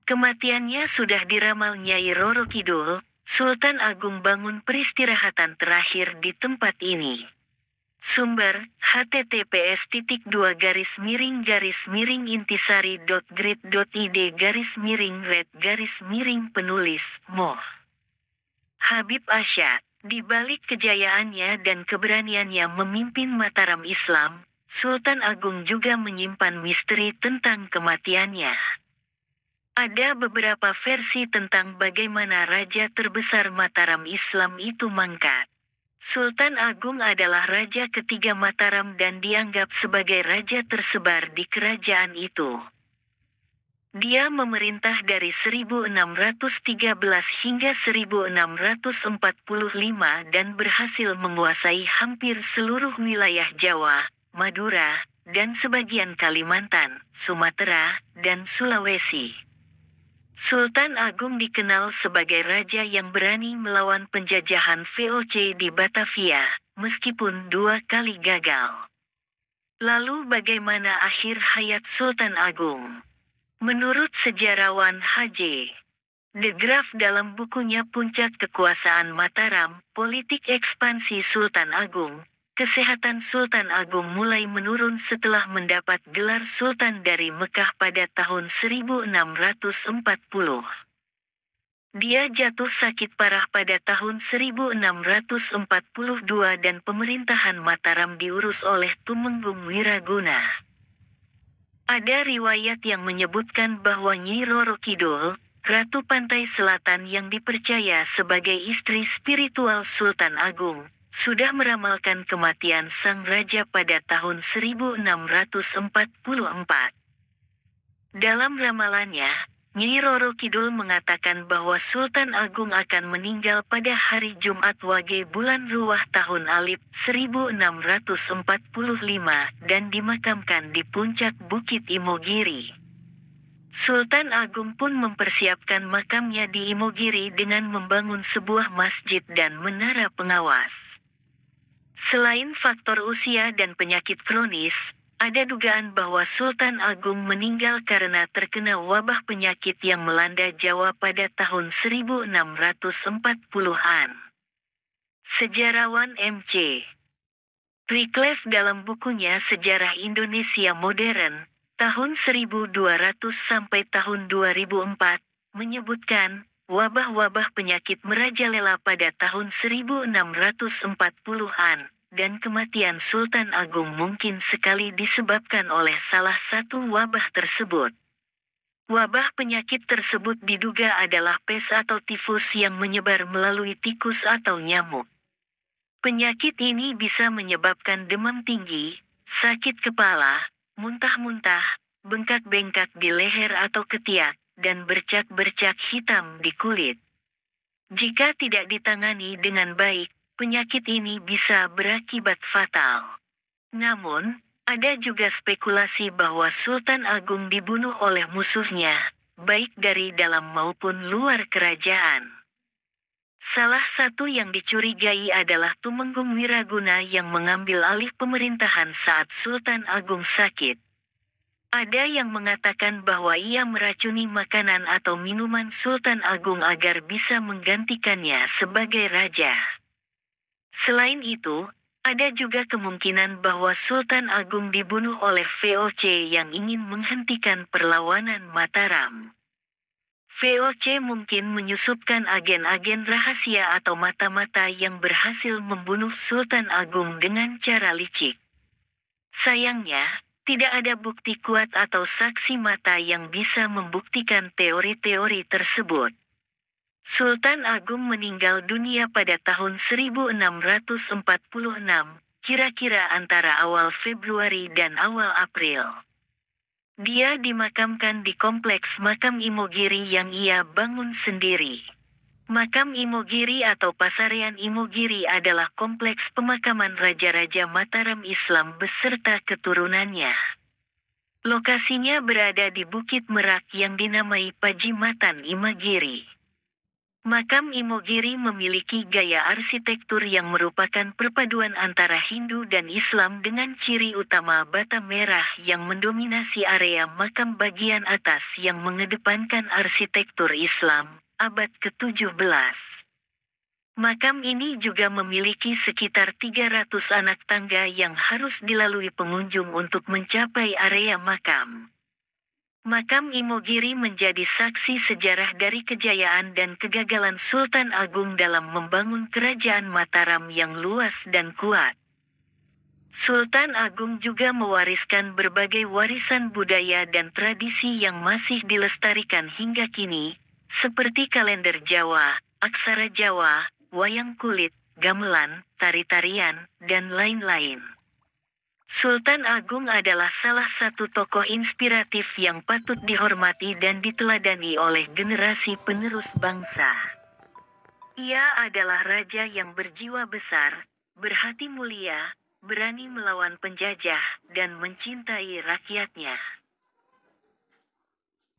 Kematiannya sudah diramal Nyai Roro Kidul, Sultan Agung bangun peristirahatan terakhir di tempat ini. Sumber, https://intisari.grid.id/red-penulis, Moh. Habib Asyad, di balik kejayaannya dan keberaniannya memimpin Mataram Islam, Sultan Agung juga menyimpan misteri tentang kematiannya. Ada beberapa versi tentang bagaimana raja terbesar Mataram Islam itu mangkat. Sultan Agung adalah raja ketiga Mataram dan dianggap sebagai raja tersebar di kerajaan itu. Dia memerintah dari 1613 hingga 1645 dan berhasil menguasai hampir seluruh wilayah Jawa, Madura, dan sebagian Kalimantan, Sumatera, dan Sulawesi. Sultan Agung dikenal sebagai raja yang berani melawan penjajahan VOC di Batavia, meskipun 2 kali gagal. Lalu bagaimana akhir hayat Sultan Agung? Menurut sejarawan H.J. de Graaf dalam bukunya Puncak Kekuasaan Mataram, Politik Ekspansi Sultan Agung, kesehatan Sultan Agung mulai menurun setelah mendapat gelar Sultan dari Mekah pada tahun 1640. Dia jatuh sakit parah pada tahun 1642 dan pemerintahan Mataram diurus oleh Tumenggung Wiraguna. Ada riwayat yang menyebutkan bahwa Nyi Roro Kidul, Ratu Pantai Selatan yang dipercaya sebagai istri spiritual Sultan Agung, sudah meramalkan kematian sang raja pada tahun 1644. Dalam ramalannya, Nyi Roro Kidul mengatakan bahwa Sultan Agung akan meninggal pada hari Jumat Wage bulan Ruwah tahun Alif 1645 dan dimakamkan di puncak Bukit Imogiri. Sultan Agung pun mempersiapkan makamnya di Imogiri dengan membangun sebuah masjid dan menara pengawas. Selain faktor usia dan penyakit kronis, ada dugaan bahwa Sultan Agung meninggal karena terkena wabah penyakit yang melanda Jawa pada tahun 1640-an. Sejarawan M.C. Wycliffe dalam bukunya Sejarah Indonesia Modern, tahun 1200 sampai tahun 2004, menyebutkan, wabah-wabah penyakit merajalela pada tahun 1640-an. Dan kematian Sultan Agung mungkin sekali disebabkan oleh salah satu wabah tersebut. Wabah penyakit tersebut diduga adalah pes atau tifus yang menyebar melalui tikus atau nyamuk. Penyakit ini bisa menyebabkan demam tinggi, sakit kepala, muntah-muntah, bengkak-bengkak di leher atau ketiak, dan bercak-bercak hitam di kulit. Jika tidak ditangani dengan baik, penyakit ini bisa berakibat fatal. Namun, ada juga spekulasi bahwa Sultan Agung dibunuh oleh musuhnya, baik dari dalam maupun luar kerajaan. Salah satu yang dicurigai adalah Tumenggung Wiraguna yang mengambil alih pemerintahan saat Sultan Agung sakit. Ada yang mengatakan bahwa ia meracuni makanan atau minuman Sultan Agung agar bisa menggantikannya sebagai raja. Selain itu, ada juga kemungkinan bahwa Sultan Agung dibunuh oleh VOC yang ingin menghentikan perlawanan Mataram. VOC mungkin menyusupkan agen-agen rahasia atau mata-mata yang berhasil membunuh Sultan Agung dengan cara licik. Sayangnya, tidak ada bukti kuat atau saksi mata yang bisa membuktikan teori-teori tersebut. Sultan Agung meninggal dunia pada tahun 1646, kira-kira antara awal Februari dan awal April. Dia dimakamkan di kompleks makam Imogiri yang ia bangun sendiri. Makam Imogiri atau Pasarean Imogiri adalah kompleks pemakaman raja-raja Mataram Islam beserta keturunannya. Lokasinya berada di Bukit Merak yang dinamai Pajimatan Imagiri. Makam Imogiri memiliki gaya arsitektur yang merupakan perpaduan antara Hindu dan Islam dengan ciri utama bata merah yang mendominasi area makam bagian atas yang mengedepankan arsitektur Islam, abad ke-17. Makam ini juga memiliki sekitar 300 anak tangga yang harus dilalui pengunjung untuk mencapai area makam. Makam Imogiri menjadi saksi sejarah dari kejayaan dan kegagalan Sultan Agung dalam membangun kerajaan Mataram yang luas dan kuat. Sultan Agung juga mewariskan berbagai warisan budaya dan tradisi yang masih dilestarikan hingga kini, seperti kalender Jawa, aksara Jawa, wayang kulit, gamelan, tari-tarian, dan lain-lain. Sultan Agung adalah salah satu tokoh inspiratif yang patut dihormati dan diteladani oleh generasi penerus bangsa. Ia adalah raja yang berjiwa besar, berhati mulia, berani melawan penjajah, dan mencintai rakyatnya.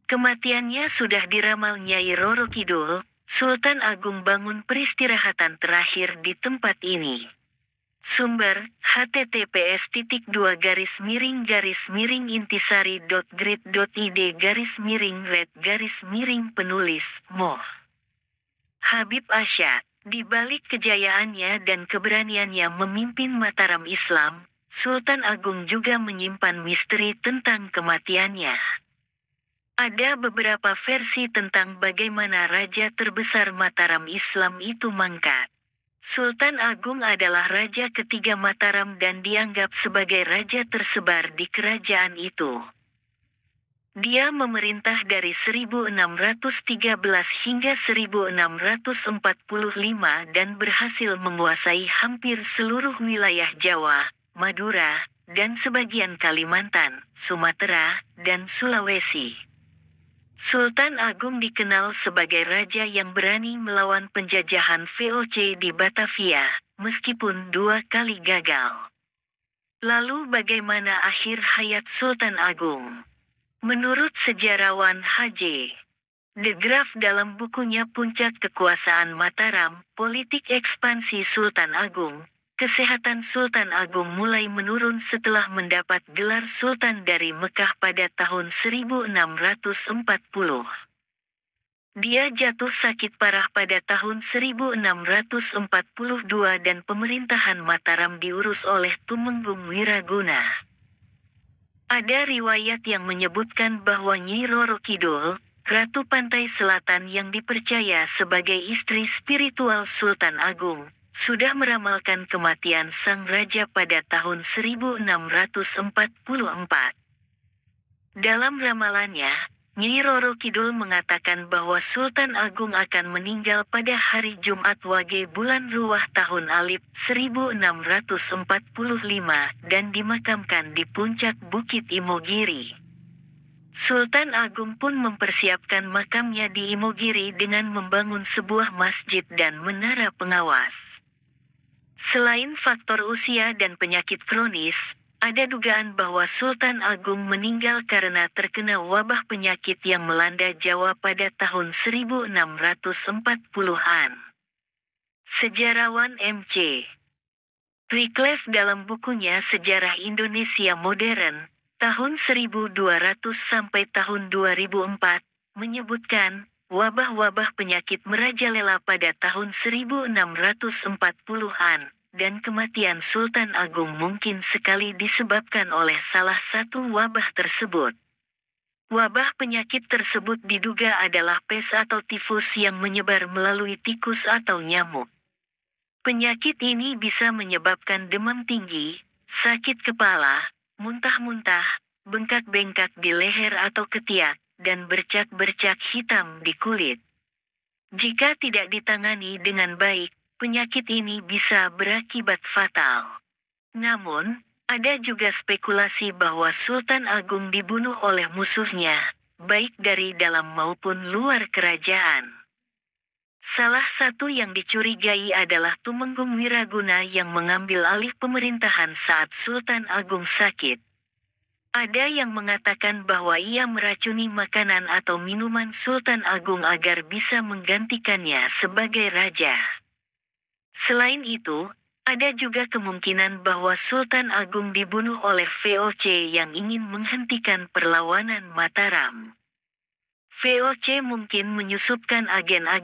Kematiannya sudah diramal Nyai Roro Kidul, Sultan Agung bangun peristirahatan terakhir di tempat ini. Sumber, https://intisari.grid.id/red-penulis, Moh. Habib Asyad, di balik kejayaannya dan keberaniannya memimpin Mataram Islam, Sultan Agung juga menyimpan misteri tentang kematiannya. Ada beberapa versi tentang bagaimana raja terbesar Mataram Islam itu mangkat. Sultan Agung adalah raja ketiga Mataram dan dianggap sebagai raja tersebar di kerajaan itu. Dia memerintah dari 1613 hingga 1645 dan berhasil menguasai hampir seluruh wilayah Jawa, Madura, dan sebagian Kalimantan, Sumatera, dan Sulawesi. Sultan Agung dikenal sebagai raja yang berani melawan penjajahan VOC di Batavia, meskipun 2 kali gagal. Lalu bagaimana akhir hayat Sultan Agung? Menurut sejarawan H.J. de Graaf dalam bukunya Puncak Kekuasaan Mataram, Politik Ekspansi Sultan Agung, kesehatan Sultan Agung mulai menurun setelah mendapat gelar Sultan dari Mekah pada tahun 1640. Dia jatuh sakit parah pada tahun 1642 dan pemerintahan Mataram diurus oleh Tumenggung Wiraguna. Ada riwayat yang menyebutkan bahwa Nyi Roro Kidul, Ratu Pantai Selatan yang dipercaya sebagai istri spiritual Sultan Agung, sudah meramalkan kematian sang raja pada tahun 1644. Dalam ramalannya, Nyi Roro Kidul mengatakan bahwa Sultan Agung akan meninggal pada hari Jumat Wage bulan Ruwah tahun Alif 1645 dan dimakamkan di puncak Bukit Imogiri. Sultan Agung pun mempersiapkan makamnya di Imogiri dengan membangun sebuah masjid dan menara pengawas. Selain faktor usia dan penyakit kronis, ada dugaan bahwa Sultan Agung meninggal karena terkena wabah penyakit yang melanda Jawa pada tahun 1640-an. Sejarawan M.C. Wycliffe dalam bukunya Sejarah Indonesia Modern, tahun 1200 sampai tahun 2004, menyebutkan, wabah-wabah penyakit merajalela pada tahun 1640-an, dan kematian Sultan Agung mungkin sekali disebabkan oleh salah satu wabah tersebut. Wabah penyakit tersebut diduga adalah pes atau tifus yang menyebar melalui tikus atau nyamuk. Penyakit ini bisa menyebabkan demam tinggi, sakit kepala, muntah-muntah, bengkak-bengkak di leher atau ketiak, dan bercak-bercak hitam di kulit. Jika tidak ditangani dengan baik, penyakit ini bisa berakibat fatal. Namun, ada juga spekulasi bahwa Sultan Agung dibunuh oleh musuhnya, baik dari dalam maupun luar kerajaan. Salah satu yang dicurigai adalah Tumenggung Wiraguna yang mengambil alih pemerintahan saat Sultan Agung sakit. Ada yang mengatakan bahwa ia meracuni makanan atau minuman Sultan Agung agar bisa menggantikannya sebagai raja. Selain itu, ada juga kemungkinan bahwa Sultan Agung dibunuh oleh VOC yang ingin menghentikan perlawanan Mataram. VOC mungkin menyusupkan agen-agen